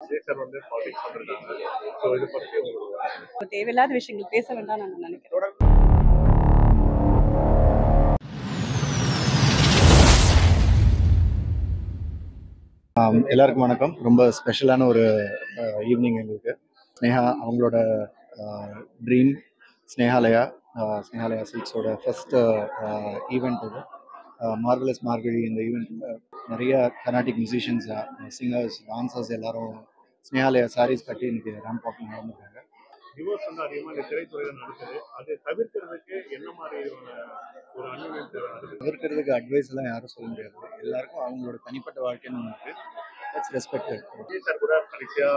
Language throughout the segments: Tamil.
விஜய் சார் வந்து பாலிடிக்ஸ் வந்திருக்காங்க. ஸோ இது பத்தி உங்களுக்கு தேவையில்லாத விஷயங்கள் பேச வேண்டாம் நான் நினைக்கிறேன். எல்லாருக்கும் வணக்கம். ரொம்ப ஸ்பெஷலான ஒரு ஈவினிங் எங்களுக்கு. ஸ்னேகா அவங்களோட ட்ரீம் ஸ்னேகாலயா சில்க்ஸோட ஃபர்ஸ்ட் ஈவெண்ட் இது. மார்வலஸ் மார்கழி இந்த ஈவெண்ட்டில் நிறைய கர்நாடிக் மியூசிஷியன்ஸ், சிங்கர்ஸ், டான்சர்ஸ் எல்லாரும் ஸ்னேகாலயா சாரீஸ் கட்டி இன்னைக்கு ரேம்ப் வாக்கிங் நடந்துருக்காங்க. டிவோர்ஸ் வந்து அதிகமாக இந்த திரைத்துறையில் நடக்குது. அதை தவிர்க்கிறதுக்கு என்ன மாதிரி ஒரு அனுமதி தவிர்க்கிறதுக்கு அட்வைஸ் எல்லாம் யாரும் சொல்ல முடியாது. எல்லாருக்கும் அவங்களோட தனிப்பட்ட வாழ்க்கைன்னு ஒன்று இருக்கு. That's respected. விஜய் சார் கூட கடைசியா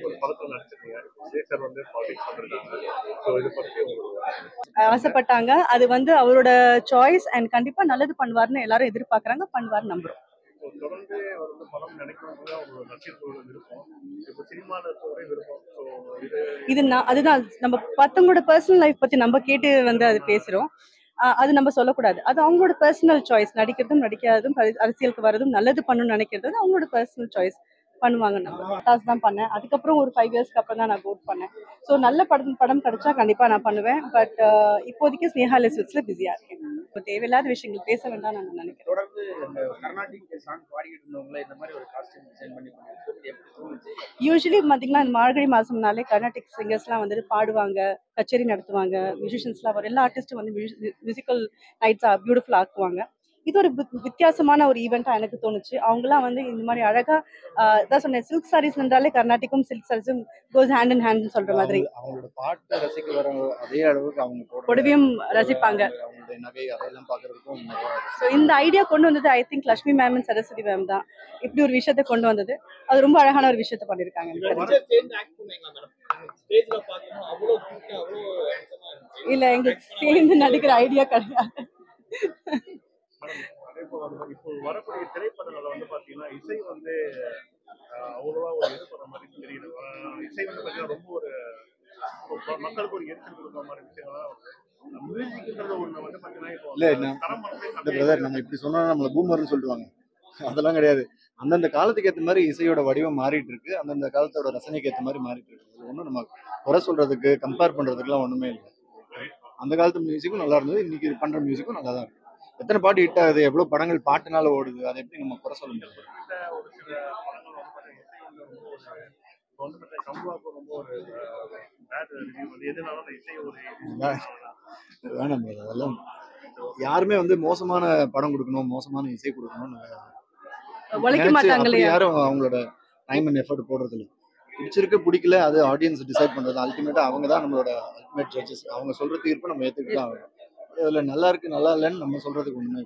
ஒரு படத்தில் நடிச்சிருக்கீங்க. விஜய் சார் வந்து பாலிடிக்ஸ் வந்திருக்காங்க. ஸோ இது பத்தி உங்களுக்கு ஆசைப்பட்டாங்க. அது அவரோட சாய்ஸ் அண்ட் கண்டிப்பா நல்லது பண்ணுவார்னு எல்லாரும் எதிர்பார்க்கறாங்க. பண்ணுவார் நம்புறோம். தொடர்ந்து அவர் வந்து படம் நினைக்கிறவங்க அவங்களோட ரசிகர்களோட விருப்பம். இப்போ சினிமாவில் இருக்கவங்களே விருப்பம். ஸோ அதுதான் நம்ம மத்தவங்களோட பர்சனல் லைஃப் பத்தி நம்ம கேட்டு அது பேசுறோம். அது நம்ம சொல்லக்கூடாது. அது அவங்களோட பர்சனல் சாய்ஸ். நடிக்கிறதும் நடிக்காததும் அரசியலுக்கு வரதும் நல்லது பண்ணணும்னு நினைக்கிறது அவங்களோட பர்சனல் சாய்ஸ். பண்ணுவாங்க. நம்ம டாஸ் தான் பண்ணேன். அதுக்கப்புறம் ஒரு 5 இயர்ஸ்க்கு அப்புறம் தான் நான் vote பண்ணேன். ஸோ நல்ல படம் கிடைச்சா கண்டிப்பா நான் பண்ணுவேன். பட் இப்போதைக்கு ஸ்னேகாலயா சில்க்ஸ்ல பிஸியா இருக்கேன். இப்போ தேவையில்லாத விஷயங்கள் பேச வேண்டாம் நான் நினைக்கிறேன். தொடர்ந்து இந்த கர்நாடிக் சாங் பாடிக்கிட்டு இருந்தவங்கள இந்த மாதிரி ஒரு காஸ்டியூம் டிசைன் பண்ணி பண்ணிட்டு எப்படி தோணுச்சு? யூஸ்வலி பார்த்தீங்கன்னா இந்த மார்கழி மாசம்னாலே கர்நாடிக் சிங்கர்ஸ்லாம் பாடுவாங்க, கச்சேரி நடத்துவாங்க, மியூசிஷியன்ஸ்லாம் வரும். எல்லா ஆர்டிஸ்ட்டும் மியூசிக்கல் நைட்ஸ் பியூட்டிஃபுல் ஆக்குவாங்க. இது ஒரு வித்தியாசமான ஒரு ஈவெண்ட்டாக எனக்கு தோணுச்சு. அவங்களாம் இந்த மாதிரி அழகா இதான் சொன்னேன், சில்க் சாரீஸ் என்றாலே கர்நாடிக்கும் சில்க் சாரீஸும் கோஸ் ஹேண்ட் இன் ஹேண்ட் சொல்ற மாதிரி. அவங்களோட பாட்டை ரசிக்க வர அதே அளவுக்கு அவங்க புடவையும் ரசிப்பாங்க. அவங்களுடைய நகை அதையெல்லாம் பார்க்கறதுக்கும் ஸோ இந்த ஐடியா கொண்டு வந்தது I think Lakshmi ma'am and Saraswati ma'am தான். இப்படி ஒரு விஷயத்தை கொண்டு வந்தது. அது ரொம்ப அழகான ஒரு விஷயத்தை பண்ணியிருக்காங்க. இல்ல எங்களுக்கு சேர்ந்து நடிக்கிற ஐடியா கிடையாது. இப்போ வரக்கூடிய திரைப்படங்களை வந்து பாத்தீங்கன்னா இசை வந்து அவ்வளவா ஒரு இது பண்ண மாதிரி தெரியல. இசை வந்து பாத்தீங்கன்னா ரொம்ப ஒரு மக்களுக்கு ஒரு எரிச்சல் கொடுக்குற மாதிரி விஷயங்கள்லாம் மியூசிக்ன்றது ஒண்ணு வந்து பாத்தீங்கன்னா இப்போ பிரதர் நம்ம இப்படி சொன்னா நம்மள பூமர்னு சொல்லுவாங்க. அதெல்லாம் கிடையாது. அந்தந்த காலத்துக்கு ஏற்ற மாதிரி இசையோட வடிவம் மாறிட்டு இருக்கு. அந்தந்த காலத்தோட ரசனைக்கு ஏற்ற மாதிரி மாறிட்டு இருக்கு. ஒன்றும் நம்ம குறை சொல்றதுக்கு கம்பேர் பண்றதுக்குலாம் ஒண்ணுமே இல்லை. அந்த காலத்து மியூசிக்கும் நல்லா இருந்தது, இன்னைக்கு பண்ற மியூசிக்கும் நல்லா தான் இருக்கு. எத்தனை பாட்டு ஹிட் ஆகுது, எவ்வளவு படங்கள் பாட்டுனால ஓடுது, அதை எப்படி நம்ம குறை சொல்ல முடியாது. ஒரு சில படங்கள் வந்து பாத்தீங்கன்னா இசை வந்து ரொம்ப ஒரு பேட் ரிவ்யூ வந்து எதுனால அந்த இசை ஒரு வேணாம் brother. அதெல்லாம் யாருமே மோசமான படம் கொடுக்கணும், மோசமான இசை கொடுக்கணும்னு உழைக்க மாட்டாங்களே. யாரும் அவங்களோட டைம் அண்ட் எஃபர்ட் போடுறது இல்லை. பிடிச்சிருக்கு பிடிக்கல அது ஆடியன்ஸ் டிசைட் பண்றது. அல்டிமேட்டா அவங்க தான் நம்மளோட அல்டிமேட் ஜட்ஜஸ். அவங்க சொல்ற தீர்ப்பு நம்ம ஏத்துக்கிட்டு தான் ஆகணும். அதுல நல்லா இருக்கு நல்லா இல்லைன்னு நம்ம சொல்றதுக்கு ஒண்ணுமே